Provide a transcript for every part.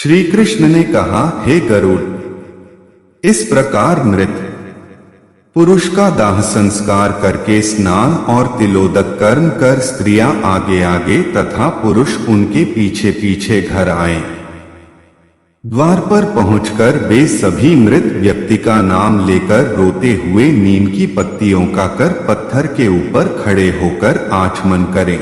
श्री कृष्ण ने कहा, हे गरुड़, इस प्रकार मृत पुरुष का दाह संस्कार करके स्नान और तिलोदक कर्म कर स्त्रियां आगे आगे तथा पुरुष उनके पीछे पीछे घर आए। द्वार पर पहुंचकर वे सभी मृत व्यक्ति का नाम लेकर रोते हुए नीम की पत्तियों का कर पत्थर के ऊपर खड़े होकर आचमन करें।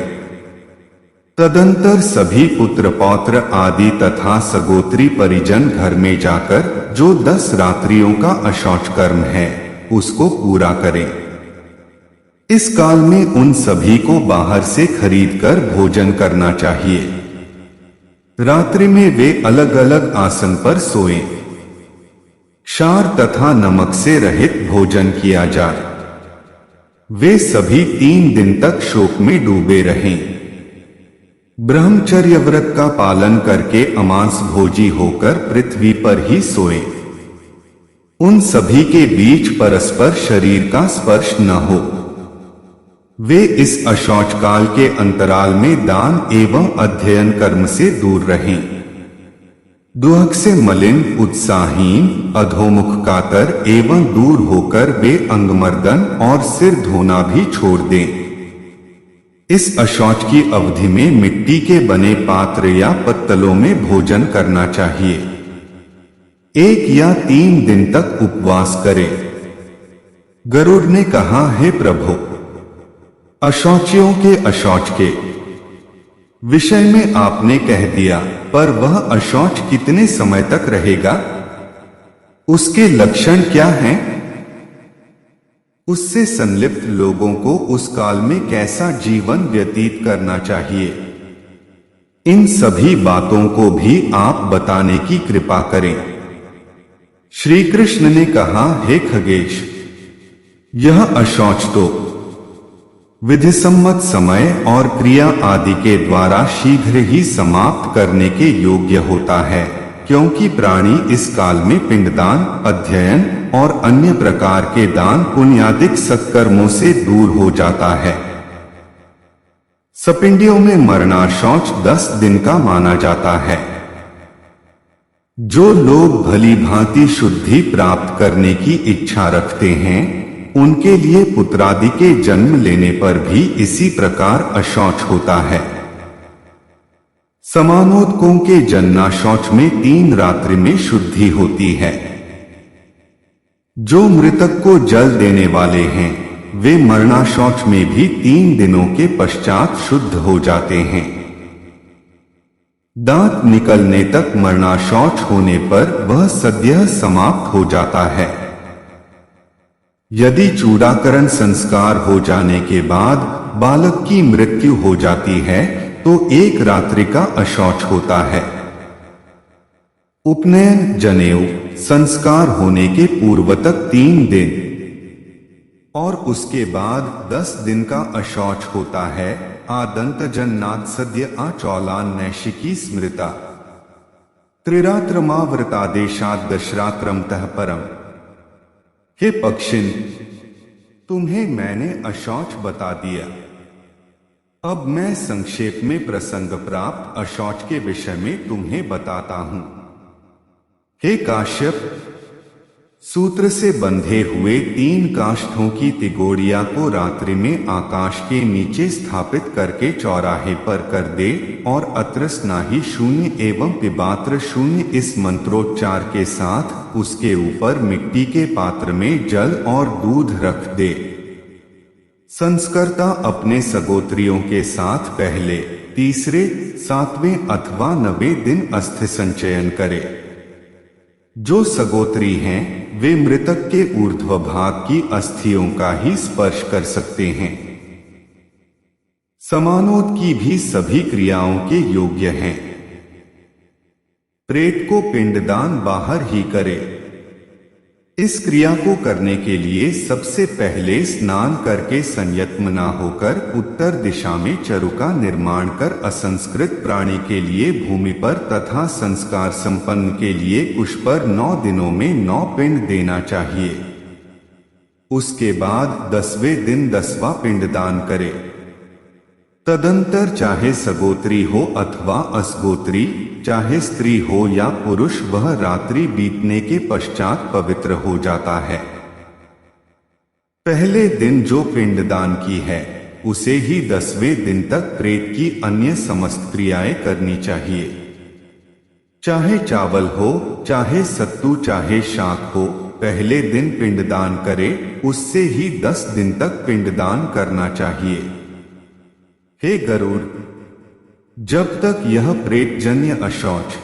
तदंतर सभी पुत्र पौत्र आदि तथा सगोत्री परिजन घर में जाकर जो 10 रात्रियों का अशौच कर्म है उसको पूरा करें। इस काल में उन सभी को बाहर से खरीदकर भोजन करना चाहिए। रात्रि में वे अलग अलग आसन पर सोएं। क्षार तथा नमक से रहित भोजन किया जाए। वे सभी 3 दिन तक शोक में डूबे रहें। ब्रह्मचर्य व्रत का पालन करके अमांस भोजी होकर पृथ्वी पर ही सोएं। उन सभी के बीच परस्पर शरीर का स्पर्श न हो। वे इस अशौच काल के अंतराल में दान एवं अध्ययन कर्म से दूर रहें। दुहक से मलिन, उत्साहहीन, अधोमुख कातर एवं दूर होकर वे अंगमर्दन और सिर धोना भी छोड़ दें। इस अशौच की अवधि में मिट्टी के बने पात्र या पत्तलों में भोजन करना चाहिए। 1 या 3 दिन तक उपवास करें। गरुड़ ने कहा, हे प्रभु, अशौचियों के अशौच के विषय में आपने कह दिया, पर वह अशौच कितने समय तक रहेगा? उसके लक्षण क्या हैं? उससे संलिप्त लोगों को उस काल में कैसा जीवन व्यतीत करना चाहिए? इन सभी बातों को भी आप बताने की कृपा करें। श्री कृष्ण ने कहा, हे खगेश, यह अशौच तो विधिसम्मत समय और क्रिया आदि के द्वारा शीघ्र ही समाप्त करने के योग्य होता है, क्योंकि प्राणी इस काल में पिंडदान, अध्ययन और अन्य प्रकार के दान पुण्यादिक सत्कर्मों से दूर हो जाता है। सपिंडियों में मरणाशौच 10 दिन का माना जाता है। जो लोग भली भांति शुद्धि प्राप्त करने की इच्छा रखते हैं उनके लिए पुत्रादि के जन्म लेने पर भी इसी प्रकार अशौच होता है। समानोदकों के जन्नाशौच में 3 रात्रि में शुद्धि होती है। जो मृतक को जल देने वाले हैं वे मरणाशौच में भी 3 दिनों के पश्चात शुद्ध हो जाते हैं। दांत निकलने तक मरणाशौच होने पर वह सद्यः समाप्त हो जाता है। यदि चूड़ाकरण संस्कार हो जाने के बाद बालक की मृत्यु हो जाती है तो 1 रात्रि का अशौच होता है। उपनयन, जनेऊ संस्कार होने के पूर्व तक 3 दिन और उसके बाद 10 दिन का अशौच होता है। आदंत जन्नाथ सद्य आचौलान नैशिकी स्मृता त्रिरात्रमावृतादेशाद दशरात्रम तः परम। हे पक्षिन, तुम्हें मैंने अशौच बता दिया। अब मैं संक्षेप में प्रसंग प्राप्त अशौच के विषय में तुम्हें बताता हूं। हे काश्यप, सूत्र से बंधे हुए 3 काष्ठों की तिगोड़िया को रात्रि में आकाश के नीचे स्थापित करके चौराहे पर कर दे और अत्र स्नाही शून्य एवं पिबात्र शून्य इस मंत्रोच्चार के साथ उसके ऊपर मिट्टी के पात्र में जल और दूध रख दे। संस्कर्ता अपने सगोत्रियों के साथ पहले, तीसरे, 7वें अथवा 9वें दिन अस्थि संचयन करे। जो सगोत्री हैं वे मृतक के ऊर्ध्व भाग की अस्थियों का ही स्पर्श कर सकते हैं। समानोद की भी सभी क्रियाओं के योग्य हैं। प्रेत को पिंडदान बाहर ही करे। इस क्रिया को करने के लिए सबसे पहले स्नान करके संयत्न न होकर उत्तर दिशा में चरु का निर्माण कर असंस्कृत प्राणी के लिए भूमि पर तथा संस्कार संपन्न के कुश पर 9 दिनों में 9 पिंड देना चाहिए। उसके बाद 10वें दिन 10वां पिंडदान करे। तदंतर चाहे सगोत्री हो अथवा असगोत्री, चाहे स्त्री हो या पुरुष, वह रात्रि बीतने के पश्चात पवित्र हो जाता है। पहले दिन जो पिंडदान की है उसे ही 10वें दिन तक प्रेत की अन्य समस्त क्रियाएं करनी चाहिए। चाहे चावल हो, चाहे सत्तू, चाहे शाक हो, पहले दिन पिंडदान करे, उससे ही 10 दिन तक पिंडदान करना चाहिए। हे गरुड़, जब तक यह प्रेतजन्य अशौच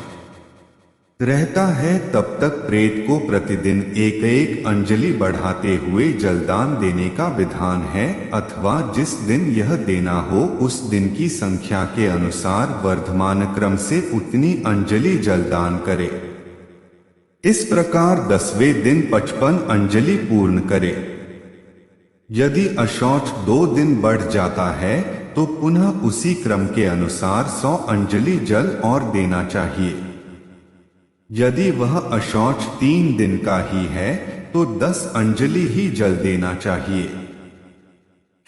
रहता है तब तक प्रेत को प्रतिदिन एक एक अंजलि बढ़ाते हुए जलदान देने का विधान है, अथवा जिस दिन यह देना हो उस दिन की संख्या के अनुसार वर्धमान क्रम से उतनी अंजलि जलदान करे। इस प्रकार 10वें दिन 55 अंजलि पूर्ण करे। यदि अशौच 2 दिन बढ़ जाता है तो पुनः उसी क्रम के अनुसार 100 अंजलि जल और देना चाहिए। यदि वह अशौच 3 दिन का ही है तो 10 अंजलि ही जल देना चाहिए।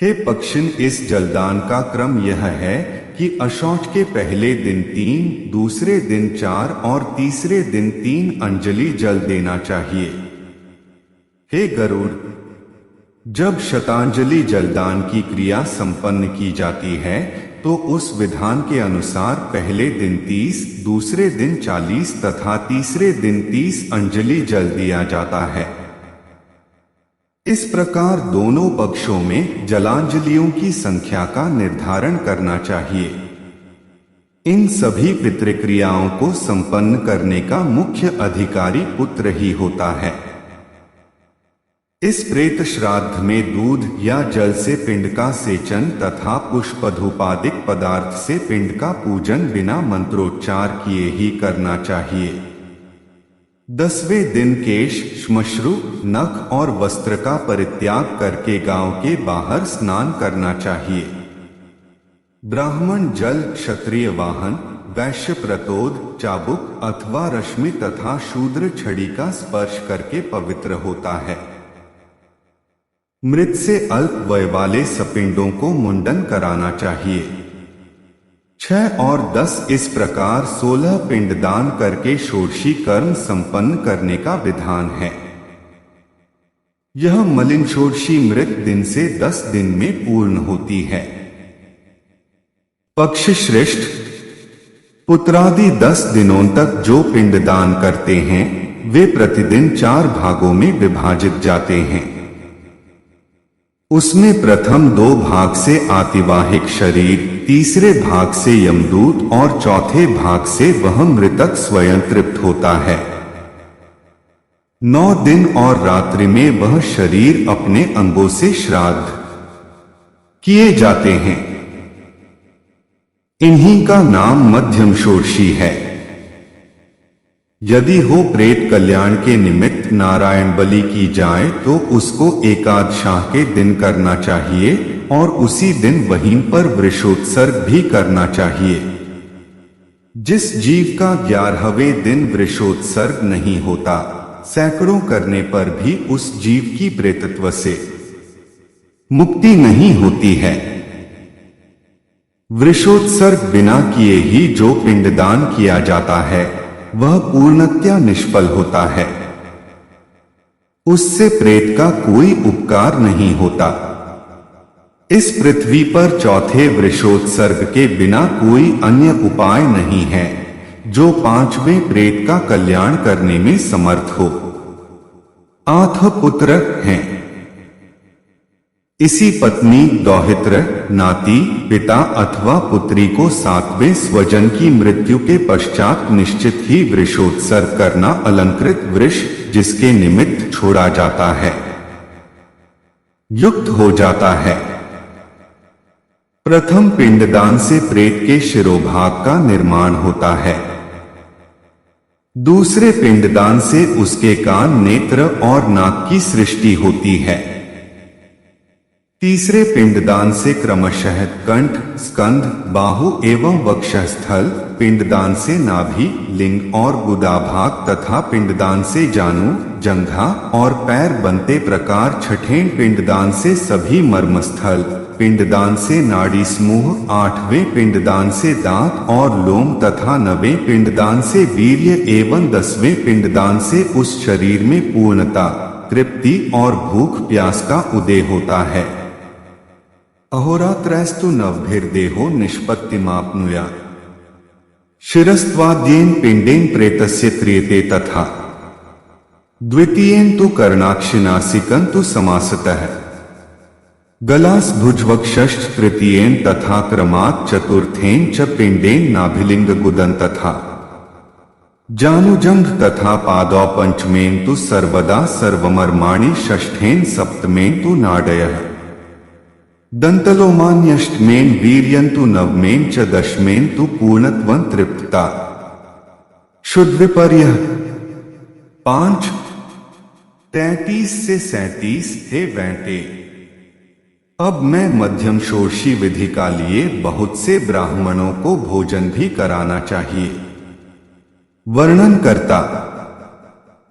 हे पक्षिन, इस जलदान का क्रम यह है कि अशौच के पहले दिन 3, दूसरे दिन 4 और तीसरे दिन 3 अंजलि जल देना चाहिए। हे गरुड़, जब शतांजलि जलदान की क्रिया संपन्न की जाती है तो उस विधान के अनुसार पहले दिन 30, दूसरे दिन 40 तथा तीसरे दिन 30 अंजलि जल दिया जाता है। इस प्रकार दोनों पक्षों में जलांजलियों की संख्या का निर्धारण करना चाहिए। इन सभी पितृक्रियाओं को संपन्न करने का मुख्य अधिकारी पुत्र ही होता है। इस प्रेत श्राद्ध में दूध या जल से पिंड का सेचन तथा पुष्पधूपादिक पदार्थ से पिंड का पूजन बिना मंत्रोच्चार किए ही करना चाहिए। 10वें दिन केश, श्मश्रु, नख और वस्त्र का परित्याग करके गांव के बाहर स्नान करना चाहिए। ब्राह्मण जल, क्षत्रिय वाहन, वैश्य प्रतोद, चाबुक अथवा रश्मि तथा शूद्र छड़ी का स्पर्श करके पवित्र होता है। मृत से अल्प वय वाले सपिंडों को मुंडन कराना चाहिए। 6 और 10 इस प्रकार 16 पिंडदान करके षोडशी कर्म संपन्न करने का विधान है। यह मलिन षोडशी मृत दिन से 10 दिन में पूर्ण होती है। पक्ष श्रेष्ठ, पुत्रादि 10 दिनों तक जो पिंडदान करते हैं वे प्रतिदिन 4 भागों में विभाजित जाते हैं। उसमें प्रथम 2 भाग से आतिवाहिक शरीर, तीसरे भाग से यमदूत और चौथे भाग से वह मृतक स्वयं तृप्त होता है। 9 दिन और रात्रि में वह शरीर अपने अंगों से श्राद्ध किए जाते हैं। इन्हीं का नाम मध्यम षोडशी है। यदि हो प्रेत कल्याण के निमित्त नारायण बलि की जाए तो उसको एकादशाह के दिन करना चाहिए और उसी दिन वहीं पर वृषोत्सर्ग भी करना चाहिए। जिस जीव का 11वें दिन वृषोत्सर्ग नहीं होता, सैकड़ों करने पर भी उस जीव की प्रेतत्व से मुक्ति नहीं होती है। वृषोत्सर्ग बिना किए ही जो पिंडदान किया जाता है वह पूर्णतया निष्फल होता है। उससे प्रेत का कोई उपकार नहीं होता। इस पृथ्वी पर चौथे वृषोत्सर्ग के बिना कोई अन्य उपाय नहीं है जो 5वें प्रेत का कल्याण करने में समर्थ हो। 8 पुत्र हैं। इसी पत्नी, दौहित्र, नाती, पिता अथवा पुत्री को 7वें स्वजन की मृत्यु के पश्चात निश्चित ही वृषोत्सर्ग करना अलंकृत वृष, जिसके निमित्त छोड़ा जाता है, युक्त हो जाता है। प्रथम पिंडदान से प्रेत के शिरोभाग का निर्माण होता है। दूसरे पिंडदान से उसके कान, नेत्र और नाक की सृष्टि होती है। तीसरे पिंडदान से क्रमशः कंठ, स्कंध, बाहु एवं वक्षस्थल, पिंडदान से नाभि, लिंग और गुदाभाग तथा पिंडदान से जानु, जंघा और पैर बनते प्रकार छठें पिंडदान से सभी मर्मस्थल, पिंडदान से नाड़ी समूह, 8वें पिंडदान से दांत और लोम तथा 9वें पिंडदान से वीर्य एवं 10वें पिंडदान से उस शरीर में पूर्णता, तृप्ति और भूख प्यास का उदय होता है। अहोरात्रैस्तु नवभिर्देहो निष्पत्तिमाप्नुयात् शिरस्त्वाद्येन पिंडेन प्रेतस्य क्रियते तथा द्वितीयेन तु कर्णाक्षिनासिकं तु समासतः गलास भुजवक्षश्च तृतीयेन तथा क्रमात् चतुर्थेन च पिंडेन नाभिलिंग गुदन तथा जानुजंघ तथा पादौ पंचमेन तु सर्वदा सर्वमर्माणि षष्ठेन सप्तमेन तु नाडयः दंतलोमान्यष्टमेन वीर्यंतु नवमेन च दशमेन तु पूर्णत्वं तृप्तता शुद्धविपर्यः 5 33 से 37 हे वैंटे। अब मैं मध्यम षोडशी विधि का लिए बहुत से ब्राह्मणों को भोजन भी कराना चाहिए। वर्णन करता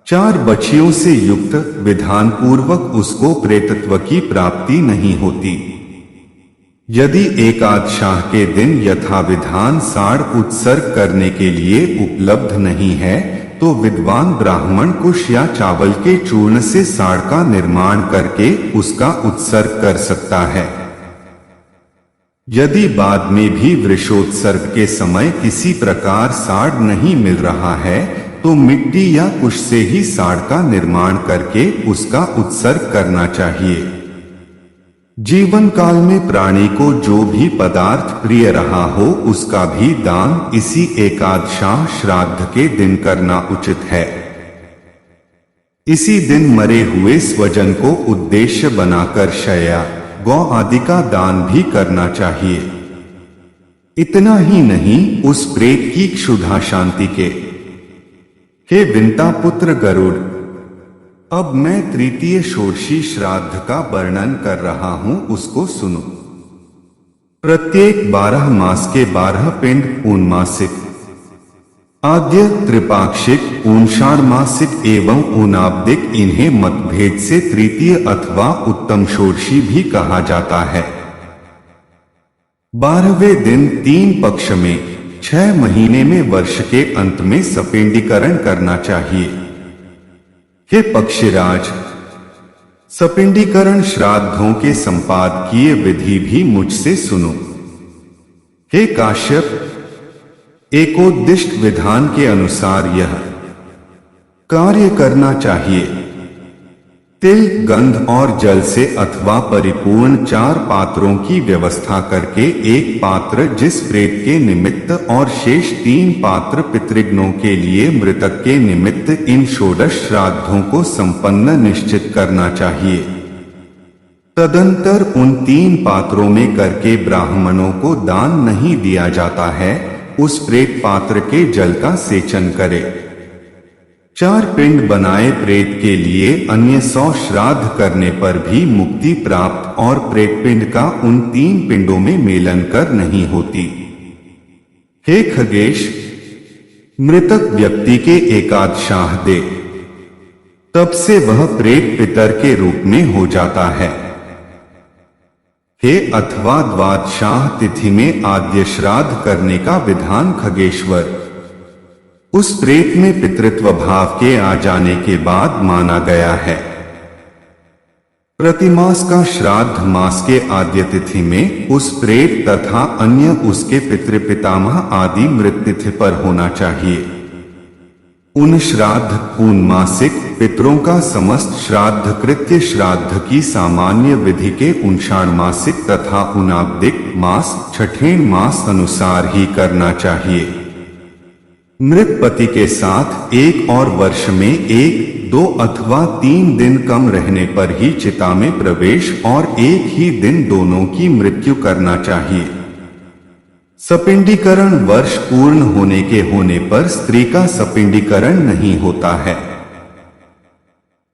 4 बछियों से युक्त विधान पूर्वक उसको प्रेतत्व की प्राप्ति नहीं होती। यदि एकादशाह के दिन यथाविधान साड़ उत्सर्ग करने के लिए उपलब्ध नहीं है तो विद्वान ब्राह्मण कुश या चावल के चूर्ण से साड़ का निर्माण करके उसका उत्सर्ग कर सकता है। यदि बाद में भी वृषोत्सर्ग के समय किसी प्रकार साड़ नहीं मिल रहा है तो मिट्टी या कुश से ही साड़ का निर्माण करके उसका उत्सर्ग करना चाहिए। जीवन काल में प्राणी को जो भी पदार्थ प्रिय रहा हो उसका भी दान इसी एकादशाह श्राद्ध के दिन करना उचित है। इसी दिन मरे हुए स्वजन को उद्देश्य बनाकर शैया, गौ आदि का दान भी करना चाहिए। इतना ही नहीं, उस प्रेत की क्षुधा शांति के हे विंता पुत्र गरुड़, अब मैं तृतीय षोडशी श्राद्ध का वर्णन कर रहा हूं, उसको सुनो। प्रत्येक 12 मास के 12 पिंड ऊनमासिक, आद्य त्रिपाक्षिक, ऊनषाढ़मासिक एवं ऊनाब्दिक, इन्हें मतभेद से तृतीय अथवा उत्तम षोडशी भी कहा जाता है। 12वें दिन 3 पक्ष में 6 महीने में वर्ष के अंत में सपिंडीकरण करना चाहिए। हे पक्षीराज, सपिंडीकरण श्राद्धों के संपादकीय विधि भी मुझसे सुनो। हे काश्यप, एकोद्दिष्ट विधान के अनुसार यह कार्य करना चाहिए। तिल, गंध और जल से अथवा परिपूर्ण 4 पात्रों की व्यवस्था करके एक पात्र जिस प्रेत के निमित्त और शेष 3 पात्र पितृगणों के लिए मृतक के निमित्त इन षोडश श्राद्धों को संपन्न निश्चित करना चाहिए। तदंतर उन 3 पात्रों में करके ब्राह्मणों को दान नहीं दिया जाता है, उस प्रेत पात्र के जल का सेचन करे। 4 पिंड बनाए प्रेत के लिए अन्य 100 श्राद्ध करने पर भी मुक्ति प्राप्त और प्रेत पिंड का उन 3 पिंडों में मेलन कर नहीं होती। हे खगेश, मृतक व्यक्ति के एकादशाह दे, तब से वह प्रेत पितर के रूप में हो जाता है। हे अथवा द्वादशाह तिथि में आद्य श्राद्ध करने का विधान खगेश्वर, उस प्रेत में पितृत्व भाव के आ जाने के बाद माना गया है। प्रतिमास का श्राद्ध मास के आद्य तिथि में उस प्रेत तथा अन्य उसके पितृपितामह आदि मृत तिथि पर होना चाहिए। उन श्राद्ध पूर्णमासिक पितरों का समस्त श्राद्ध कृत्य श्राद्ध की सामान्य विधि के ऊनषाढ़मासिक तथा ऊनाब्दिक मास छठेन मास अनुसार ही करना चाहिए। मृत पति के साथ एक और वर्ष में 1, 2 अथवा 3 दिन कम रहने पर ही चिता में प्रवेश और एक ही दिन दोनों की मृत्यु करना चाहिए। सपिंडीकरण वर्ष पूर्ण होने के होने पर स्त्री का सपिंडीकरण नहीं होता है।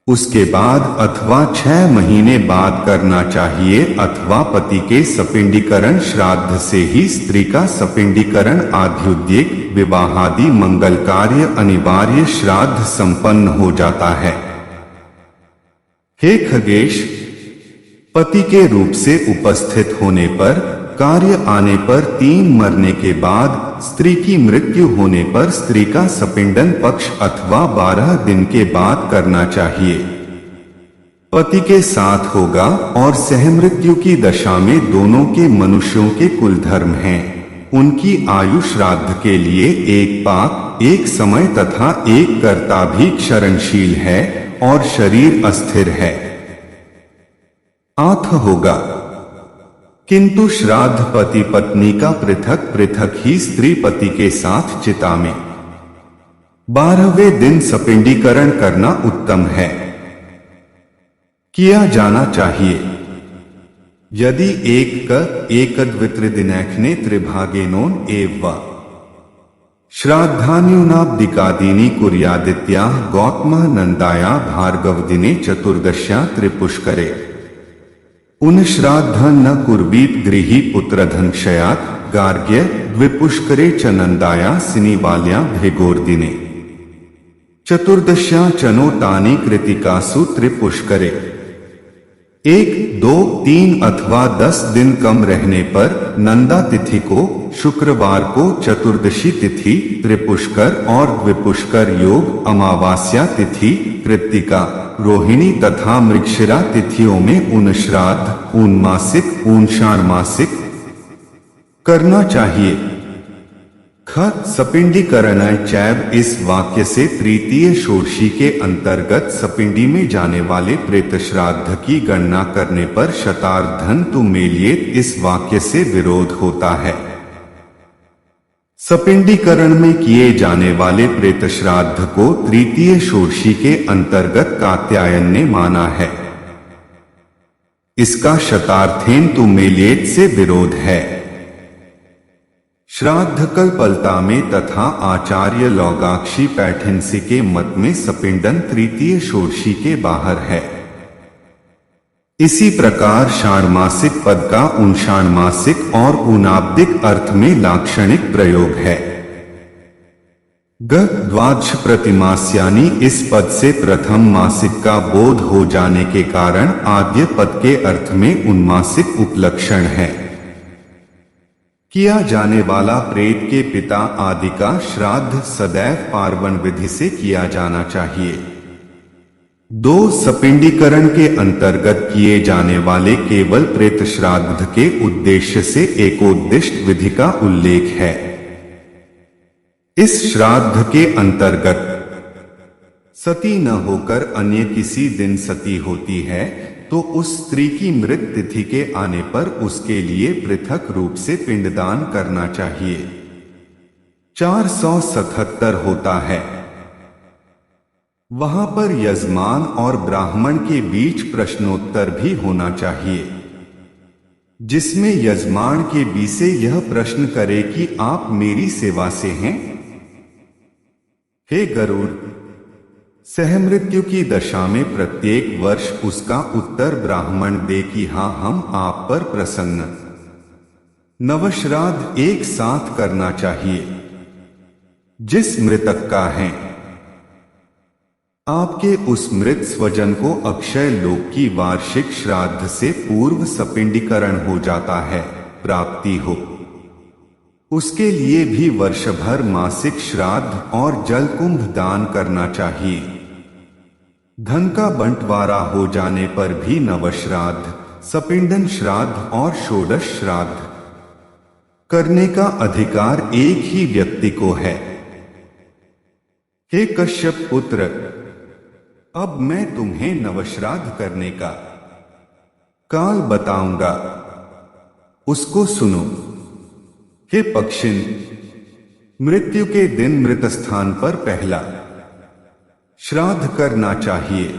उसके बाद अथवा 6 महीने बाद करना चाहिए अथवा पति के सपिंडीकरण श्राद्ध से ही स्त्री का सपिंडीकरण आद्योद्येक विवाहादि मंगल कार्य अनिवार्य श्राद्ध संपन्न हो जाता है। हे खगेश, पति के रूप से उपस्थित होने पर, कार्य आने पर, 3 मरने के बाद, स्त्री की मृत्यु होने पर स्त्री का सपिंडन पक्ष अथवा 12 दिन के बाद करना चाहिए। पति के साथ होगा और सहमृत्यु की दशा में दोनों के मनुष्यों के कुल धर्म हैं। उनकी आयु श्राद्ध के लिए एक पाक, एक समय तथा एक कर्ता भी क्षरणशील है और शरीर अस्थिर है। आठ होगा, किंतु श्राद्ध पति पत्नी का पृथक पृथक ही स्त्री पति के साथ चिता में 12वें दिन सपिंडीकरण करना उत्तम है, किया जाना चाहिए। यदि एकद्वित्रिदिनैखने त्रिभागेनोन एव श्राद्धान्यूनाब्दिकादीनि कुर्यादित्याः गौतमः नन्दाया भार्गवदिने चतुर्दश्या त्रिपुष्करे उनश्राद्धं न कुर्वीत गृही पुत्रधनक्षयात् गार्ग्य द्विपुष्करे च नन्दाया सिनीबाल्या भृगोर्दिने चतुर्दश्या चनो तानि कृतिकासु त्रिपुष्करे। 1, 2, 3 अथवा 10 दिन कम रहने पर नंदा तिथि को, शुक्रवार को चतुर्दशी तिथि, त्रिपुष्कर और द्विपुष्कर योग, अमावास्या तिथि, कृत्तिका, रोहिणी तथा मृगशिरा तिथियों में उनश्राद्ध, ऊनमासिक, ऊनषाणमासिक करना चाहिए। ख सपिंडीकरण चैव इस वाक्य से तृतीय षोडशी के अंतर्गत सपिंडी में जाने वाले प्रेत श्राद्ध की गणना करने पर शतार्धन तु मेलिएत इस वाक्य से विरोध होता है। सपिंडीकरण में किए जाने वाले प्रेत श्राद्ध को तृतीय षोडशी के अंतर्गत कात्यायन ने माना है। इसका शतार्थेन तु मेलिएत से विरोध है। श्राद्ध कल्पलता में तथा आचार्य लौगाक्षी पैठिनसी के मत में सपिंडन तृतीय षोडशी के बाहर है। इसी प्रकार षाणमासिक पद का ऊनषाणमासिक और ऊनाब्दिक अर्थ में लाक्षणिक प्रयोग है। द्वादश प्रतिमास्यानि इस पद से प्रथम मासिक का बोध हो जाने के कारण आद्य पद के अर्थ में उन्मासिक उपलक्षण है। किया जाने वाला प्रेत के पिता आदि का श्राद्ध सदैव पार्वण विधि से किया जाना चाहिए। 2 सपिंडीकरण के अंतर्गत किए जाने वाले केवल प्रेत श्राद्ध के उद्देश्य से एकोद्दिष्ट विधि का उल्लेख है। इस श्राद्ध के अंतर्गत सती न होकर अन्य किसी दिन सती होती है तो उस स्त्री की मृत तिथि के आने पर उसके लिए पृथक रूप से पिंडदान करना चाहिए। 477 होता है। वहां पर यजमान और ब्राह्मण के बीच प्रश्नोत्तर भी होना चाहिए, जिसमें यजमान के बी से यह प्रश्न करे कि आप मेरी सेवा से हैं? हे गरुड़, सहमृत्यु की दशा में प्रत्येक वर्ष उसका उत्तर ब्राह्मण दे कि हाँ, हम आप पर प्रसन्न। नवश्राद्ध एक साथ करना चाहिए। जिस मृतक का है, आपके उस मृत स्वजन को अक्षय लोक की वार्षिक श्राद्ध से पूर्व सपिंडीकरण हो जाता है, प्राप्ति हो, उसके लिए भी वर्षभर मासिक श्राद्ध और जलकुंभ दान करना चाहिए। धन का बंटवारा हो जाने पर भी नवश्राद्ध, सपिंडन श्राद्ध और षोडश श्राद्ध करने का अधिकार एक ही व्यक्ति को है। हे कश्यप पुत्र, अब मैं तुम्हें नवश्राद्ध करने का काल बताऊंगा, उसको सुनो। हे पक्षिन, मृत्यु के दिन मृत स्थान पर पहला श्राद्ध करना चाहिए।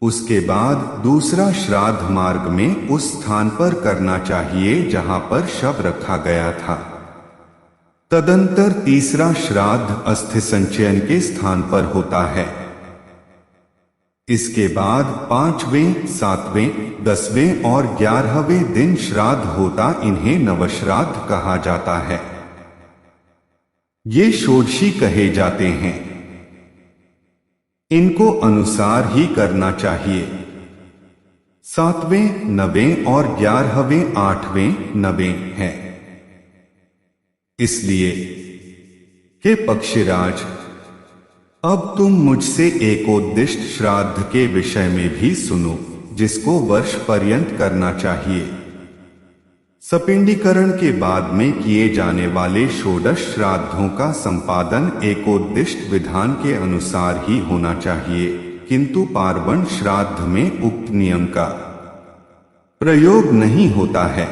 उसके बाद दूसरा श्राद्ध मार्ग में उस स्थान पर करना चाहिए जहां पर शव रखा गया था। तदंतर तीसरा श्राद्ध अस्थि संचयन के स्थान पर होता है। इसके बाद 5वें, 7वें, 10वें और 11वें दिन श्राद्ध होता, इन्हें नवश्राद्ध कहा जाता है। ये षोडशी कहे जाते हैं। इनको अनुसार ही करना चाहिए। 7वें, 9वें और 11वें, 8वें, 9वें हैं। इसलिए हे पक्षीराज, अब तुम मुझसे एकोद्दिष्ट श्राद्ध के विषय में भी सुनो, जिसको वर्ष पर्यंत करना चाहिए। सपिंडीकरण के बाद में किए जाने वाले षोडश श्राद्धों का संपादन एकोद्दिष्ट विधान के अनुसार ही होना चाहिए, किंतु पार्वण श्राद्ध में उक्त नियम का प्रयोग नहीं होता है।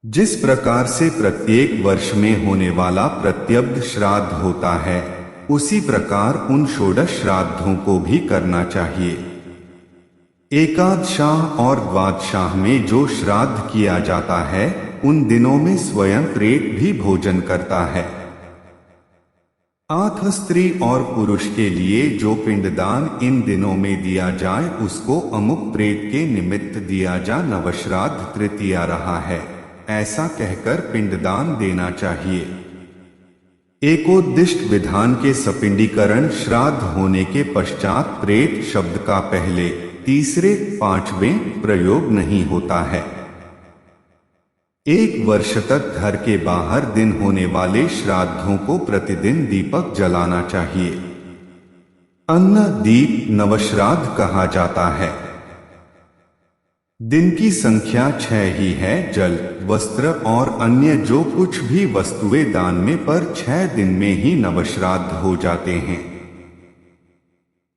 जिस प्रकार से प्रत्येक वर्ष में होने वाला प्रत्यब्द श्राद्ध होता है, उसी प्रकार उन षोडश श्राद्धों को भी करना चाहिए। एकादशाह और द्वादशाह में जो श्राद्ध किया जाता है, उन दिनों में स्वयं प्रेत भी भोजन करता है। आठ स्त्री और पुरुष के लिए जो पिंडदान इन दिनों में दिया जाए, उसको अमुक प्रेत के निमित्त दिया जा नवश्राद्ध तृतीया रहा है, ऐसा कहकर पिंडदान देना चाहिए। एकोद्दिष्ट विधान के सपिंडीकरण श्राद्ध होने के पश्चात प्रेत शब्द का पहले, तीसरे, पांचवें प्रयोग नहीं होता है। एक वर्ष तक घर के बाहर दिन होने वाले श्राद्धों को प्रतिदिन दीपक जलाना चाहिए। अन्न दीप नवश्राद्ध कहा जाता है। दिन की संख्या 6 ही है। जल, वस्त्र और अन्य जो कुछ भी वस्तुएं दान में पर 6 दिन में ही नवश्राद्ध हो जाते हैं।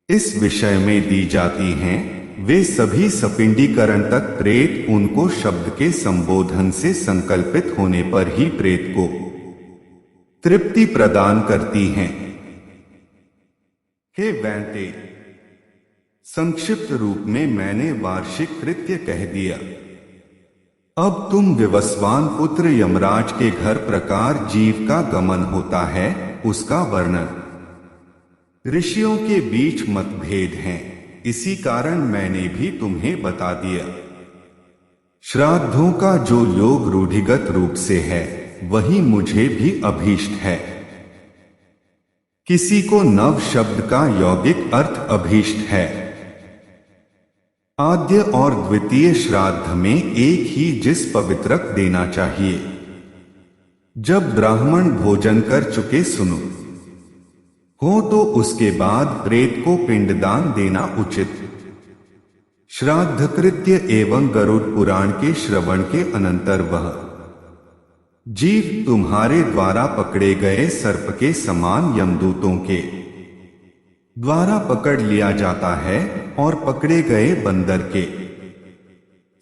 इस विषय में दी जाती हैं, वे सभी सपिंडीकरण तक प्रेत उनको शब्द के संबोधन से संकल्पित होने पर ही प्रेत को तृप्ति प्रदान करती हैं। हे वैंते, संक्षिप्त रूप में मैंने वार्षिक कृत्य कह दिया। अब तुम विवस्वान पुत्र यमराज के घर प्रकार जीव का गमन होता है, उसका वर्णन। ऋषियों के बीच मतभेद हैं, इसी कारण मैंने भी तुम्हें बता दिया। श्राद्धों का जो योग रूढ़िगत रूप से है, वही मुझे भी अभीष्ट है। किसी को नव शब्द का यौगिक अर्थ अभीष्ट है। आद्य और द्वितीय श्राद्ध में एक ही जिस पवित्रक देना चाहिए। जब ब्राह्मण भोजन कर चुके सुनो हो तो उसके बाद प्रेत को पिंडदान देना उचित। श्राद्ध कृत्य एवं गरुड़ पुराण के श्रवण के अनंतर वह जीव तुम्हारे द्वारा पकड़े गए सर्प के समान यमदूतों के द्वारा पकड़ लिया जाता है और पकड़े गए बंदर के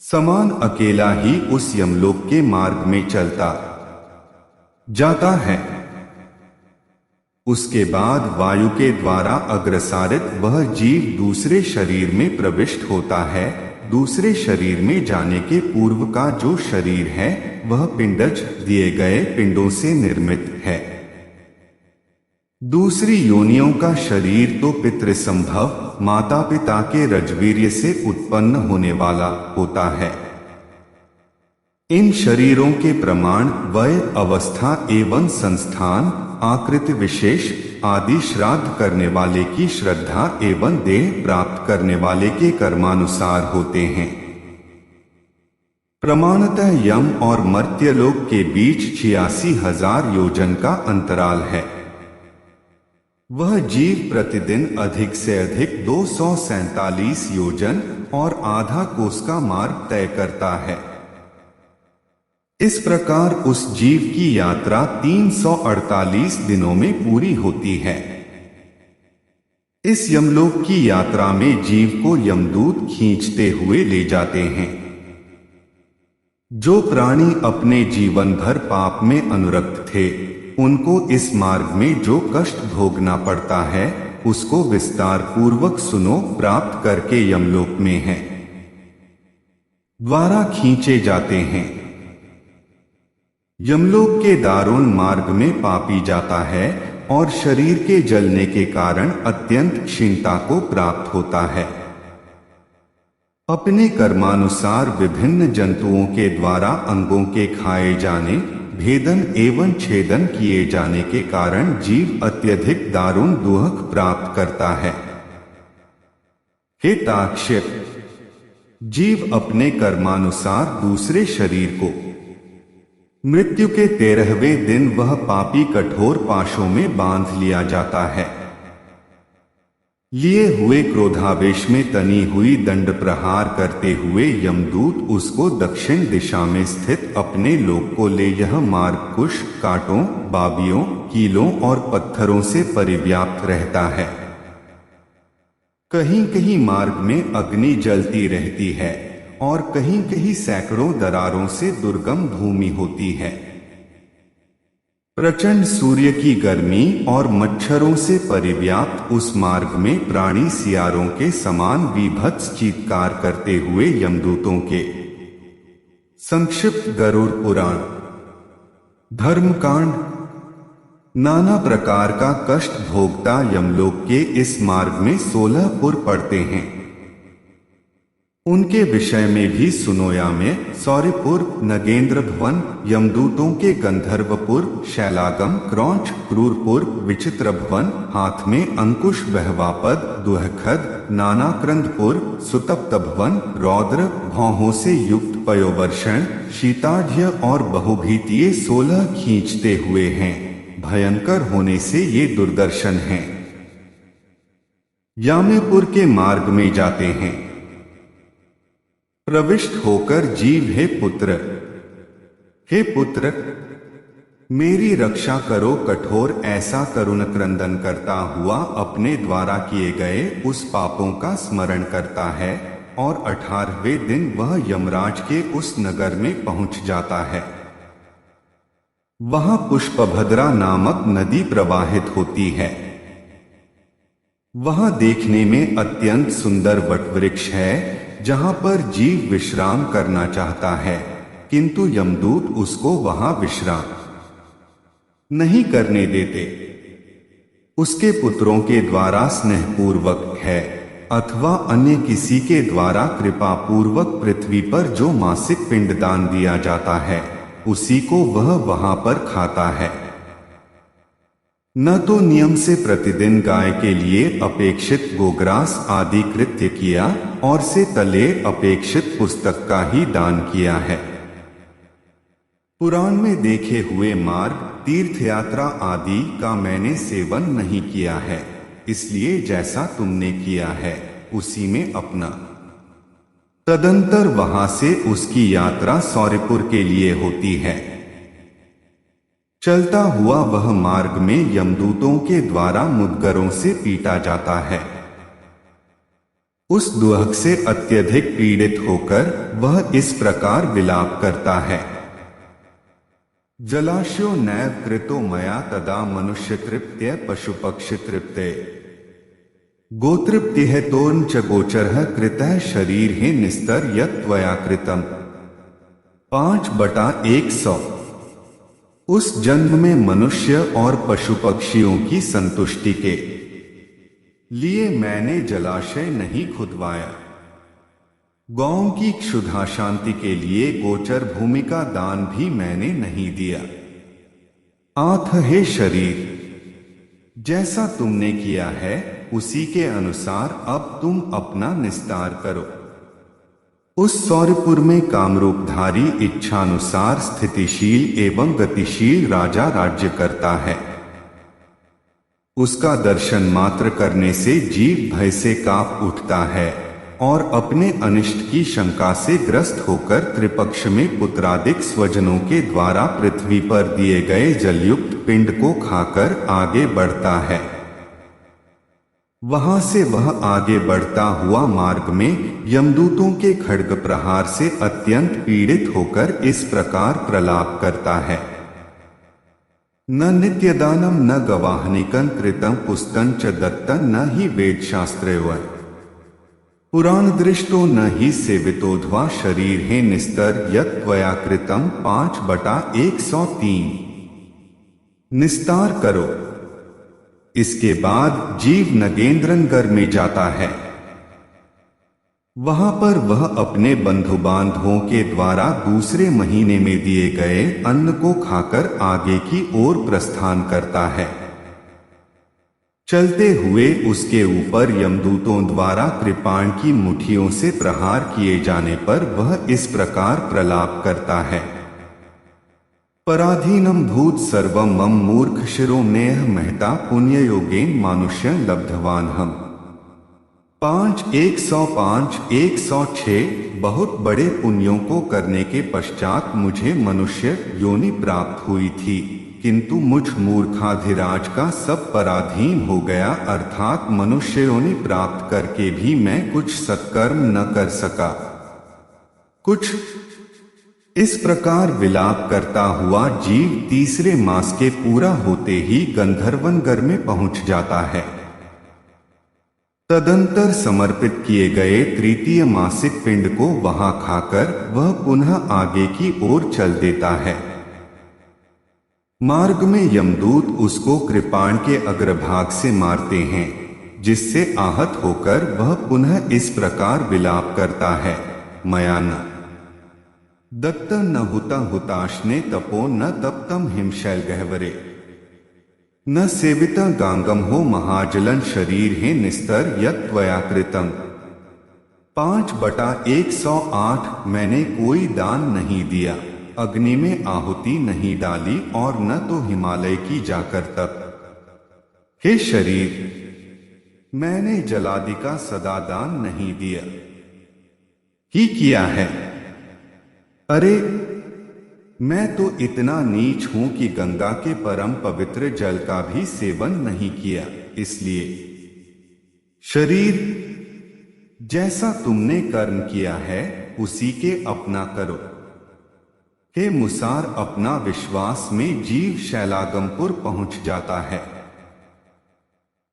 समान अकेला ही उस यमलोक के मार्ग में चलता जाता है। उसके बाद वायु के द्वारा अग्रसारित वह जीव दूसरे शरीर में प्रविष्ट होता है। दूसरे शरीर में जाने के पूर्व का जो शरीर है, वह पिंडज दिए गए पिंडों से निर्मित है। दूसरी योनियों का शरीर तो पितृसंभव माता पिता के रजवीर्य से उत्पन्न होने वाला होता है। इन शरीरों के प्रमाण, वय, अवस्था एवं संस्थान, आकृति विशेष आदि श्राद्ध करने वाले की श्रद्धा एवं देह प्राप्त करने वाले के कर्मानुसार होते हैं। प्रमाणतः यम और मर्त्यलोक के बीच 86,000 योजन का अंतराल है। वह जीव प्रतिदिन अधिक से अधिक 247 योजन और आधा कोस का मार्ग तय करता है। इस प्रकार उस जीव की यात्रा 348 दिनों में पूरी होती है। इस यमलोक की यात्रा में जीव को यमदूत खींचते हुए ले जाते हैं। जो प्राणी अपने जीवन भर पाप में अनुरक्त थे, उनको इस मार्ग में जो कष्ट भोगना पड़ता है, उसको विस्तार पूर्वक सुनो प्राप्त करके यमलोक में है द्वारा खींचे जाते हैं। यमलोक के दारुण मार्ग में पापी जाता है और शरीर के जलने के कारण अत्यंत क्षीणता को प्राप्त होता है। अपने कर्मानुसार विभिन्न जंतुओं के द्वारा अंगों के खाए जाने, भेदन एवं छेदन किए जाने के कारण जीव अत्यधिक दारुण दुख प्राप्त करता है। हे ताक्षिप, जीव अपने कर्मानुसार दूसरे शरीर को मृत्यु के 13वें दिन वह पापी कठोर पाशों में बांध लिया जाता है। लिए हुए क्रोधावेश में तनी हुई दंड प्रहार करते हुए यमदूत उसको दक्षिण दिशा में स्थित अपने लोक को ले यह मार्ग कुश, कांटों, बाबियों, कीलों और पत्थरों से परिव्याप्त रहता है। कहीं कहीं मार्ग में अग्नि जलती रहती है और कहीं कहीं सैकड़ों दरारों से दुर्गम भूमि होती है। प्रचंड सूर्य की गर्मी और मच्छरों से परिव्याप्त उस मार्ग में प्राणी सियारों के समान विभत्स चीत्कार करते हुए यमदूतों के संक्षिप्त गरुड़ पुराण। धर्मकांड। नाना प्रकार का कष्ट भोगता यमलोक के इस मार्ग में 16 पुर पड़ते हैं। उनके विषय में भी सुनोया में सौर्यपुर, नगेंद्र भवन, यमदूतों के गंधर्वपुर, शैलागम, क्रौंच, क्रूरपुर, विचित्र भवन, हाथ में अंकुश बहवापद, दुहखद, नानाक्रंदपुर, सुतप्त भवन, रौद्र, भौहों से युक्त पयोवर्षण, शीताढ्य और बहुभीतीय 16 खींचते हुए हैं। भयंकर होने से ये दुर्दर्शन हैं। यामेपुर के मार्ग में जाते हैं। प्रविष्ट होकर जीव हे पुत्र मेरी रक्षा करो। कठोर ऐसा करुण क्रंदन करता हुआ अपने द्वारा किए गए उस पापों का स्मरण करता है और 18वें दिन वह यमराज के उस नगर में पहुंच जाता है। वहां पुष्पभद्रा नामक नदी प्रवाहित होती है। वहां देखने में अत्यंत सुंदर वटवृक्ष है जहां पर जीव विश्राम करना चाहता है, किंतु यमदूत उसको वहां विश्राम नहीं करने देते। उसके पुत्रों के द्वारा स्नेहपूर्वक है अथवा अन्य किसी के द्वारा कृपा पूर्वक पृथ्वी पर जो मासिक पिंडदान दिया जाता है उसी को वह वहां पर खाता है। न तो नियम से प्रतिदिन गाय के लिए अपेक्षित गोग्रास आदि कृत्य किया और से तले अपेक्षित पुस्तक का ही दान किया है। पुराण में देखे हुए मार्ग, तीर्थयात्रा आदि का मैंने सेवन नहीं किया है, इसलिए जैसा तुमने किया है उसी में अपना। तदंतर वहां से उसकी यात्रा सौर्यपुर के लिए होती है। चलता हुआ वह मार्ग में यमदूतों के द्वारा मुद्गरों से पीटा जाता है। उस दुहक से अत्यधिक पीड़ित होकर वह इस प्रकार विलाप करता है। जलाशयो नैव कृतो मया तदा मनुष्य तृप्त्य पशुपक्षी तृप्ते गोतृप्ति है तोर्न च गोचर कृतः शरीर है निस्तर यत्वया कृतम। 5/100। उस जन्म में मनुष्य और पशु पक्षियों की संतुष्टि के लिए मैंने जलाशय नहीं खुदवाया। गौओं की क्षुधा शांति के लिए गोचर भूमि का दान भी मैंने नहीं दिया। आथ हे शरीर, जैसा तुमने किया है उसी के अनुसार अब तुम अपना निस्तार करो। उस सौर्यपुर में कामरूपधारी इच्छानुसार स्थितिशील एवं गतिशील राजा राज्य करता है। उसका दर्शन मात्र करने से जीव भय से कांप उठता है और अपने अनिष्ट की शंका से ग्रस्त होकर त्रिपक्ष में पुत्रादिक स्वजनों के द्वारा पृथ्वी पर दिए गए जलयुक्त पिंड को खाकर आगे बढ़ता है। वहां से वह आगे बढ़ता हुआ मार्ग में यमदूतों के खड्ग प्रहार से अत्यंत पीड़ित होकर इस प्रकार प्रलाप करता है। न नित्यदानम न गवाहनिकं कृतं पुस्तं च दत्तं न ही वेदशास्त्रैव पुराण दृष्टो न ही सेवितोध्वा शरीर है निस्तर यत्वया कृतं। 5/103। निस्तार करो। इसके बाद जीव नगेंद्रनगर में जाता है। वहां पर वह अपने बंधु बांधवों के द्वारा दूसरे महीने में दिए गए अन्न को खाकर आगे की ओर प्रस्थान करता है। चलते हुए उसके ऊपर यमदूतों द्वारा कृपाण की मुट्ठियों से प्रहार किए जाने पर वह इस प्रकार प्रलाप करता है। पराधीनम भूत सर्वम मम मूर्ख शिरो नेह महता पुण्ययोगेन मानुष्य लब्धवान हम। 105 बहुत बड़े पुण्यों को करने के पश्चात मुझे मनुष्य योनि प्राप्त हुई थी, किंतु मुझ मूर्खाधिराज का सब पराधीन हो गया, अर्थात मनुष्य योनि प्राप्त करके भी मैं कुछ सत्कर्म न कर सका। कुछ इस प्रकार विलाप करता हुआ जीव तीसरे मास के पूरा होते ही गंधर्वनगर में पहुंच जाता है। तदंतर समर्पित किए गए तृतीय मासिक पिंड को वहां खाकर वह पुनः आगे की ओर चल देता है। मार्ग में यमदूत उसको कृपाण के अग्रभाग से मारते हैं, जिससे आहत होकर वह पुनः इस प्रकार विलाप करता है। मया न दत्त न हुता हुताशने तपो न तप्तम हिमशैल गहवरे न सेविता गांगम हो महाजलन शरीर है निस्तर यत्वया कृतम। 5/108 मैंने कोई दान नहीं दिया, अग्नि में आहुति नहीं डाली और न तो हिमालय की जाकर तप। हे शरीर, मैंने जलादि का सदा दान नहीं दिया ही किया है। अरे मैं तो इतना नीच हूं कि गंगा के परम पवित्र जल का भी सेवन नहीं किया। इसलिए शरीर, जैसा तुमने कर्म किया है उसी के अपना करो। के मुसार अपना विश्वास में जीव शैलागमपुर पहुंच जाता है।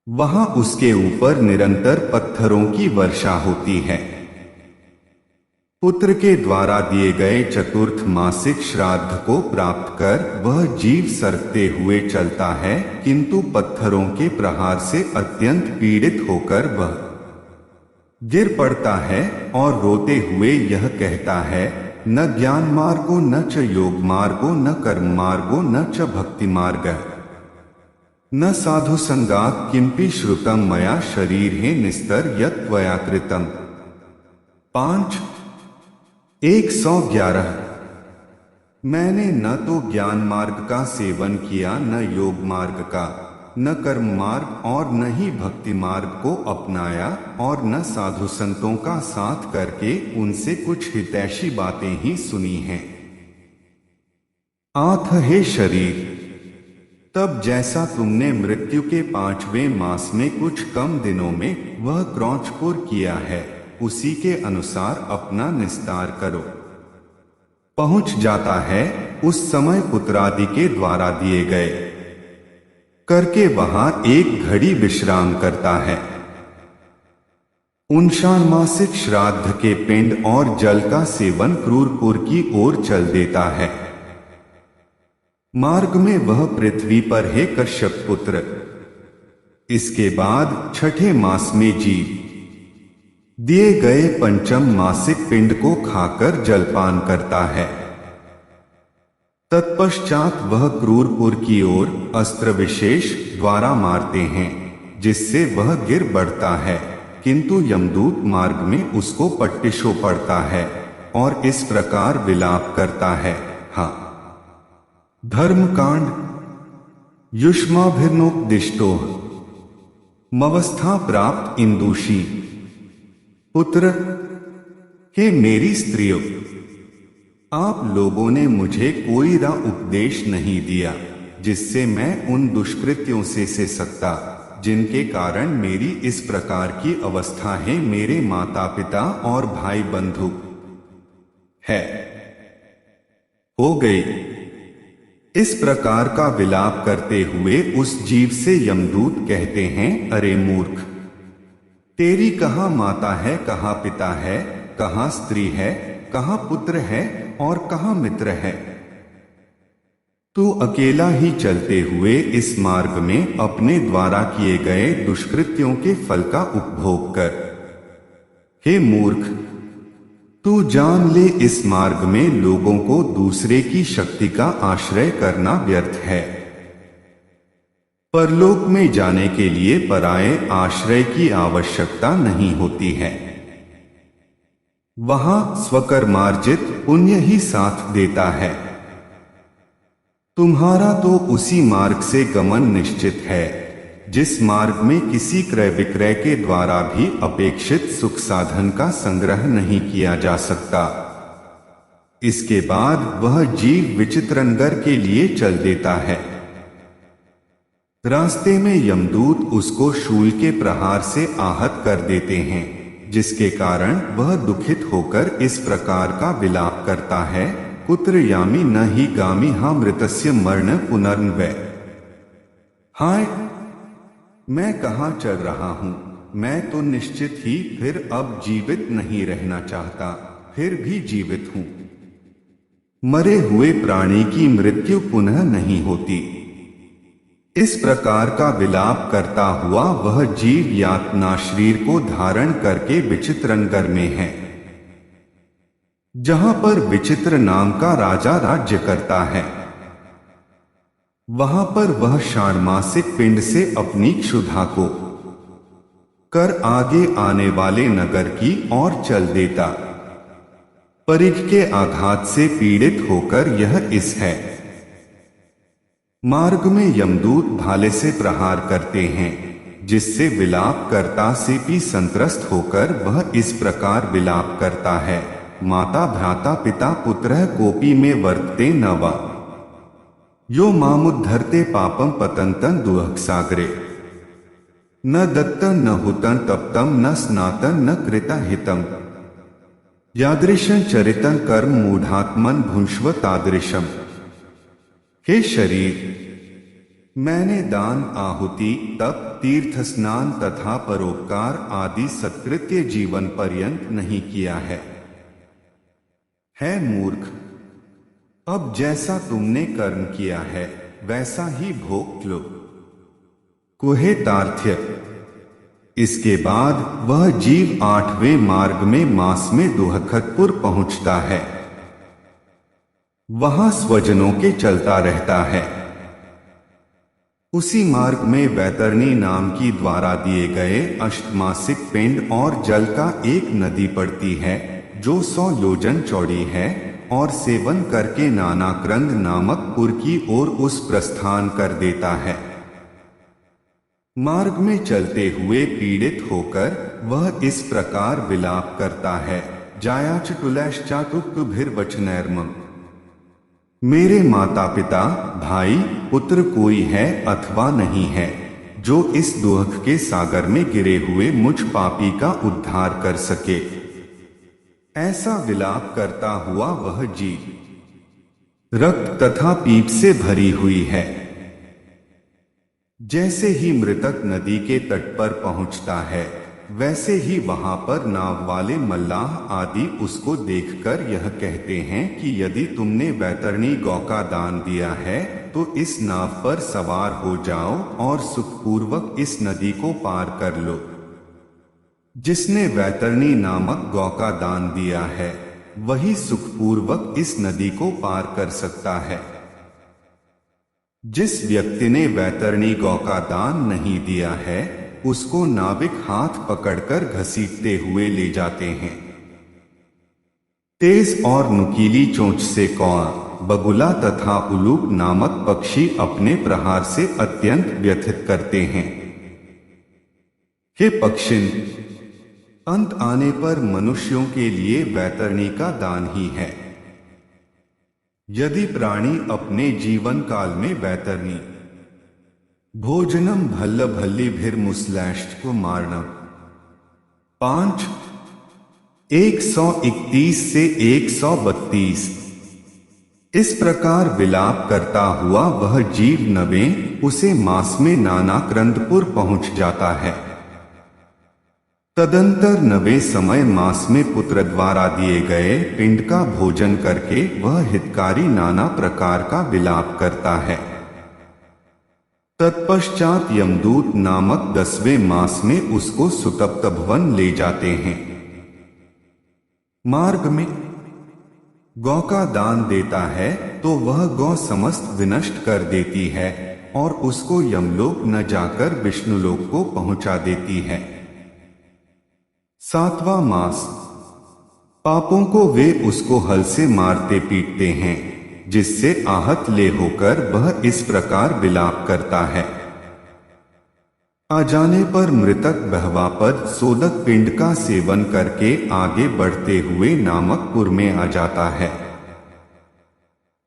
वहां उसके ऊपर निरंतर पत्थरों की वर्षा होती है। पुत्र के द्वारा दिए गए चतुर्थ मासिक श्राद्ध को प्राप्त कर वह जीव सरकते हुए चलता है, किंतु पत्थरों के प्रहार से अत्यंत पीड़ित होकर वह गिर पड़ता है और रोते हुए यह कहता है, न ज्ञान मार्गो न च योग मार्गो न कर्म मार्गो न च भक्ति मार्ग न साधु संगात किंपि श्रुतम मया शरीर है निस्तर यत्वया कृतम। 5/111 मैंने न तो ज्ञान मार्ग का सेवन किया, न योग मार्ग का, न कर्म मार्ग और न ही भक्ति मार्ग को अपनाया, और न साधु संतों का साथ करके उनसे कुछ हितैषी बातें ही सुनी हैं। आथ हे शरीर, तब जैसा तुमने मृत्यु के 5वें मास में कुछ कम दिनों में वह क्रौचपुर किया है, उसी के अनुसार अपना निस्तार करो। पहुंच जाता है उस समय पुत्रादि के द्वारा दिए गए करके वहां एक घड़ी विश्राम करता है। 59 मासिक श्राद्ध के पिंड और जल का सेवन क्रूरपुर की ओर चल देता है। मार्ग में वह पृथ्वी पर है कश्यप पुत्र। इसके बाद छठे मास में जीव दिए गए पंचम मासिक पिंड को खाकर जलपान करता है। तत्पश्चात वह क्रूरपुर की ओर अस्त्र विशेष द्वारा मारते हैं, जिससे वह गिर बढ़ता है, किंतु यमदूत मार्ग में उसको पट्टिशो पड़ता है और इस प्रकार विलाप करता है। हाँ, धर्मकांड युष्माभिर्नोपदिष्टो मवस्था प्राप्त इंदुषी पुत्र के मेरी स्त्रियों, आप लोगों ने मुझे कोई रा उपदेश नहीं दिया जिससे मैं उन दुष्कृत्यों से सकता जिनके कारण मेरी इस प्रकार की अवस्था है। मेरे माता पिता और भाई बंधु है हो गई। इस प्रकार का विलाप करते हुए उस जीव से यमदूत कहते हैं, अरे मूर्ख, तेरी कहाँ माता है, कहाँ पिता है, कहाँ स्त्री है, कहाँ पुत्र है और कहाँ मित्र है। तू अकेला ही चलते हुए इस मार्ग में अपने द्वारा किए गए दुष्कृत्यों के फल का उपभोग कर। हे मूर्ख, तू जान ले इस मार्ग में लोगों को दूसरे की शक्ति का आश्रय करना व्यर्थ है। परलोक में जाने के लिए पराये आश्रय की आवश्यकता नहीं होती है। वहां स्वकर्मार्जित पुण्य ही साथ देता है। तुम्हारा तो उसी मार्ग से गमन निश्चित है जिस मार्ग में किसी क्रय विक्रय के द्वारा भी अपेक्षित सुख साधन का संग्रह नहीं किया जा सकता। इसके बाद वह जीव विचित्रनगर के लिए चल देता है। रास्ते में यमदूत उसको शूल के प्रहार से आहत कर देते हैं, जिसके कारण वह दुखित होकर इस प्रकार का विलाप करता है, कुत्र यामी न ही गामी हा मृतस्य मरण पुनर्नवय। हाय, मैं कहाँ चल रहा हूँ, मैं तो निश्चित ही फिर अब जीवित नहीं रहना चाहता, फिर भी जीवित हूँ। मरे हुए प्राणी की मृत्यु पुनः नहीं होती। इस प्रकार का विलाप करता हुआ वह जीव यातना शरीर को धारण करके विचित्रनगर में है, जहां पर विचित्र नाम का राजा राज्य करता है। वहां पर वह षाण्मासिक पिंड से अपनी क्षुधा को कर आगे आने वाले नगर की ओर चल देता। परिघ के आघात से पीड़ित होकर यह इस है। मार्ग में यमदूत भाले से प्रहार करते हैं, जिससे विलाप करता से भी संत्रस्त होकर वह इस प्रकार विलाप करता है, माता भ्राता पिता पुत्रः कोपी में वर्तते न वा यो मामुद्धरते पापम पतंतं दुःख सागरे न दत्तं न हुतं तप्तं न स्नातं न कृतं हितं यादृशं चरितं कर्म मूढ़ात्मन भुंक्ष्व तादृशम। हे शरीर, मैंने दान, आहुति, तप, तीर्थ स्नान तथा परोपकार आदि सत्कृत्य जीवन पर्यंत नहीं किया है। मूर्ख, अब जैसा तुमने कर्म किया है वैसा ही भोग लो। कुहे तार्थ्य। इसके बाद वह जीव 8वें मार्ग में मास में दुहखतपुर पहुंचता है। वहां स्वजनों के चलता रहता है। उसी मार्ग में वैतरणी नाम की द्वारा दिए गए अष्टमासिक पिंड और जल का एक नदी पड़ती है, जो 100 योजन चौड़ी है, और सेवन करके नानाक्रंद नामक पुर की ओर उस प्रस्थान कर देता है। मार्ग में चलते हुए पीड़ित होकर वह इस प्रकार विलाप करता है, जायाच तुलैश्चातुक्तुभिर्वचनैर्मम। मेरे माता पिता, भाई, पुत्र कोई है अथवा नहीं है जो इस दुख के सागर में गिरे हुए मुझ पापी का उद्धार कर सके। ऐसा विलाप करता हुआ वह जीव रक्त तथा पीप से भरी हुई है। जैसे ही मृतक नदी के तट पर पहुंचता है, वैसे ही वहां पर नाव वाले मल्लाह आदि उसको देखकर यह कहते हैं कि यदि तुमने वैतरणी गौ का दान दिया है तो इस नाव पर सवार हो जाओ और सुखपूर्वक इस नदी को पार कर लो। जिसने वैतरणी नामक गौ का दान दिया है वही सुखपूर्वक इस नदी को पार कर सकता है। जिस व्यक्ति ने वैतरणी गौ का दान नहीं दिया है उसको नाविक हाथ पकड़कर घसीटते हुए ले जाते हैं। तेज और नुकीली चोंच से कौआ, बगुला तथा उलूक नामक पक्षी अपने प्रहार से अत्यंत व्यथित करते हैं। हे पक्षिन, अंत आने पर मनुष्यों के लिए वैतरणी का दान ही है। यदि प्राणी अपने जीवन काल में वैतरणी भोजनम भल्ल भल्ली भिर मुस्लैष्ट को मारना 5 131 से 132 इस प्रकार विलाप करता हुआ वह जीव 9वें उसे मास में नानाक्रंदपुर पहुंच जाता है। तदंतर 9वें समय मास में पुत्र द्वारा दिए गए पिंड का भोजन करके वह हितकारी नाना प्रकार का विलाप करता है। तत्पश्चात यमदूत नामक 10वें मास में उसको सुतप्त भवन ले जाते हैं। मार्ग में गौ का दान देता है तो वह गौ समस्त विनष्ट कर देती है और उसको यमलोक न जाकर विष्णुलोक को पहुंचा देती है। 7वां मास। पापों को वे उसको हल से मारते पीटते हैं, जिससे आहत ले होकर वह इस प्रकार विलाप करता है। आ जाने पर मृतक बहवापद सोदक पिंड का सेवन करके आगे बढ़ते हुए नामकपुर में आ जाता है।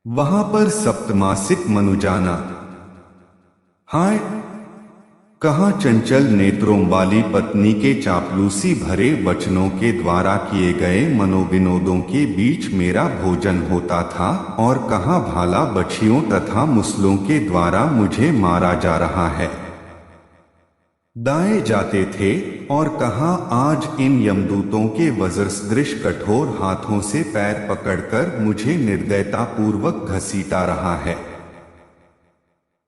वहां पर सप्तमासिक मनुजाना। हाय, कहाँ चंचल नेत्रों वाली पत्नी के चापलूसी भरे वचनों के द्वारा किए गए मनोविनोदों के बीच मेरा भोजन होता था, और कहाँ भाला बछियों तथा मुसलों के द्वारा मुझे मारा जा रहा है। दाए जाते थे, और कहाँ आज इन यमदूतों के वज्रसदृश कठोर हाथों से पैर पकड़कर मुझे निर्दयता पूर्वक घसीटा रहा है।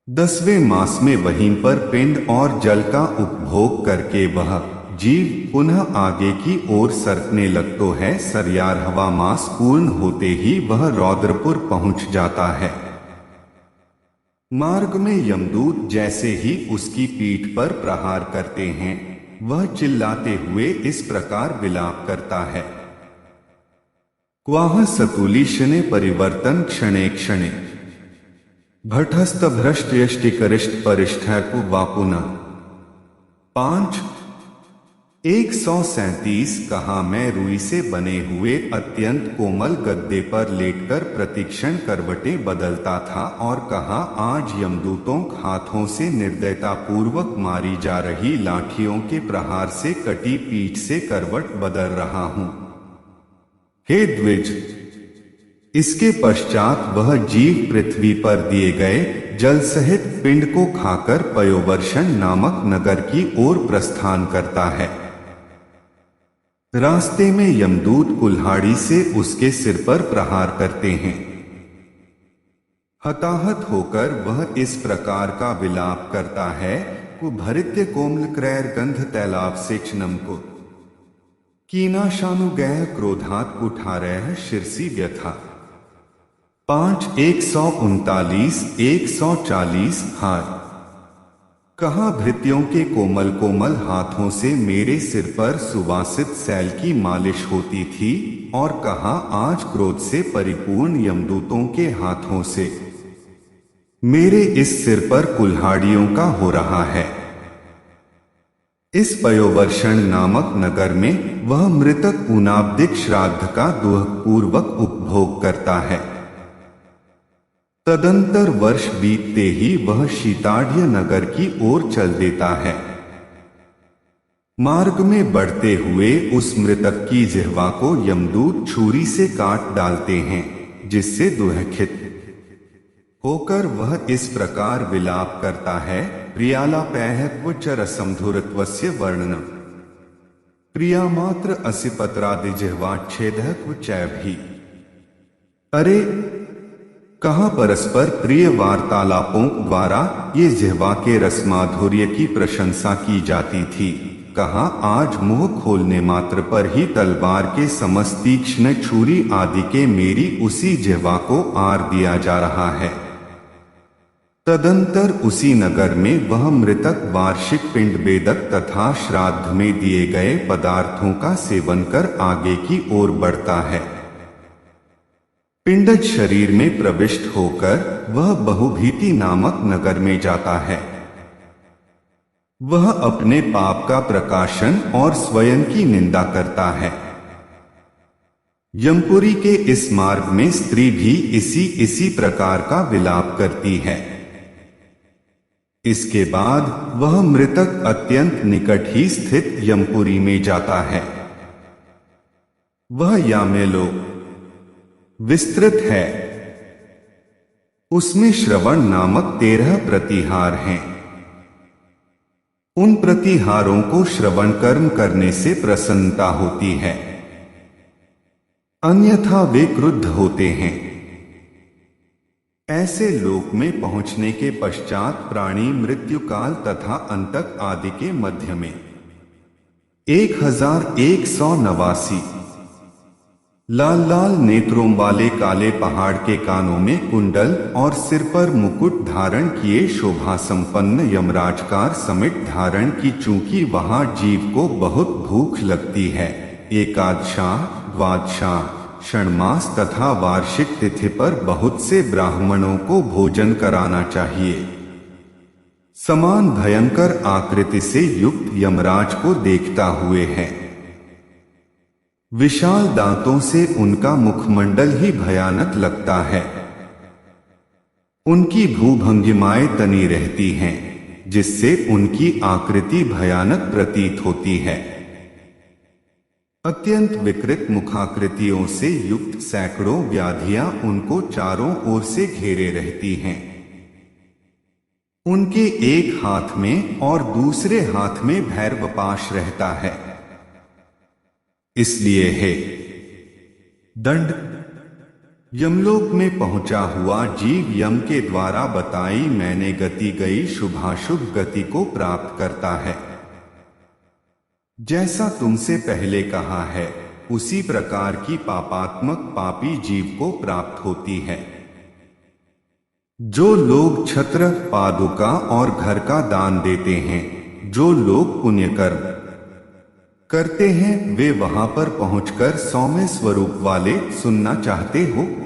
10वें मास में वहीं पर पिंड और जल का उपभोग करके वह जीव पुनः आगे की ओर सरकने लगतो है। 11वां मास पूर्ण होते ही वह रौद्रपुर पहुंच जाता है। मार्ग में यमदूत जैसे ही उसकी पीठ पर प्रहार करते हैं, वह चिल्लाते हुए इस प्रकार विलाप करता है। क्वाह सतुली शने परिवर्तन क्षणे क्षणे भटहस्त भ्रष्ट यष्टिकरिष्ट परिष्ठ वापुना। 5 137। कहा मैं रुई से बने हुए अत्यंत कोमल गद्दे पर लेटकर प्रतिक्षण करवटें बदलता था, और कहा आज यमदूतों हाथों से निर्दयता पूर्वक मारी जा रही लाठियों के प्रहार से कटी पीठ से करवट बदल रहा हूं। हे द्विज, इसके पश्चात वह जीव पृथ्वी पर दिए गए जल सहित पिंड को खाकर पयोवर्षण नामक नगर की ओर प्रस्थान करता है। रास्ते में यमदूत कुल्हाड़ी से उसके सिर पर प्रहार करते हैं। हताहत होकर वह इस प्रकार का विलाप करता है, कुभरित्य कोमल क्रैर गंध तैलाभ से क्षणम को कीना शानुगैह क्रोधात कुठारह शिरसी व्यथा। 5 139 140। हाय, कहाँ भृत्यों के कोमल कोमल हाथों से मेरे सिर पर सुवासित सैल की मालिश होती थी, और कहाँ आज क्रोध से परिपूर्ण यमदूतों के हाथों से मेरे इस सिर पर कुल्हाड़ियों का हो रहा है। इस पयोवर्षण नामक नगर में वह मृतक ऊनाब्दिक श्राद्ध का दुःखपूर्वक उपभोग करता है। तदंतर वर्ष बीतते ही वह शीताढ़ नगर की ओर चल देता है। मार्ग में बढ़ते हुए उस मृतक की जिह्वा को यमदूत छुरी से काट डालते हैं, जिससे दुःखित होकर वह इस प्रकार विलाप करता है। प्रियालापैहत्व च रसमधुरत्वस्य वर्णनम प्रियामात्र असिपत्रादि जिह्वाच्छेदक चैभी। अरे, कहाँ परस्पर प्रिय वार्तालापों द्वारा ये जिह्वा के रसमाधुर्य की प्रशंसा की जाती थी, कहाँ आज मुंह खोलने मात्र पर ही तलवार के समस्त तीक्ष्ण छुरी आदि के मेरी उसी जिह्वा को आर दिया जा रहा है। तदंतर उसी नगर में वह मृतक वार्षिक पिंड बेदक तथा श्राद्ध में दिए गए पदार्थों का सेवन कर आगे की ओर बढ़ता है। पिंडज शरीर में प्रविष्ट होकर वह बहुभीति नामक नगर में जाता है। वह अपने पाप का प्रकाशन और स्वयं की निंदा करता है। यमपुरी के इस मार्ग में स्त्री भी इसी प्रकार का विलाप करती है। इसके बाद वह मृतक अत्यंत निकट ही स्थित यमपुरी में जाता है। वह यामेलो विस्तृत है। उसमें श्रवण नामक 13 प्रतिहार हैं। उन प्रतिहारों को श्रवण कर्म करने से प्रसन्नता होती है, अन्यथा वे क्रुद्ध होते हैं। ऐसे लोक में पहुंचने के पश्चात प्राणी मृत्युकाल तथा अंतक आदि के मध्य में 1189 लाल लाल नेत्रों वाले काले पहाड़ के कानों में कुंडल और सिर पर मुकुट धारण किए शोभा संपन्न यमराजकार समेत धारण की, चूंकि वहां जीव को बहुत भूख लगती है, एकादशाह, द्वादशाह, षण्मास तथा वार्षिक तिथि पर बहुत से ब्राह्मणों को भोजन कराना चाहिए। समान भयंकर आकृति से युक्त यमराज को देखता हुए है। विशाल दांतों से उनका मुखमंडल ही भयानक लगता है। उनकी भूभंगिमाएं तनी रहती हैं, जिससे उनकी आकृति भयानक प्रतीत होती है। अत्यंत विकृत मुखाकृतियों से युक्त सैकड़ों व्याधियां उनको चारों ओर से घेरे रहती हैं। उनके एक हाथ में और दूसरे हाथ में भैरवपाश रहता है। इसलिए हे दंड, यमलोक में पहुंचा हुआ जीव यम के द्वारा बताई मैंने गति गई शुभाशुभ गति को प्राप्त करता है। जैसा तुमसे पहले कहा है, उसी प्रकार की पापात्मक पापी जीव को प्राप्त होती है। जो लोग छत्र, पादुका और घर का दान देते हैं, जो लोग पुण्य कर्म करते हैं, वे वहां पर पहुंचकर सौम्य स्वरूप वाले सुनना चाहते हो।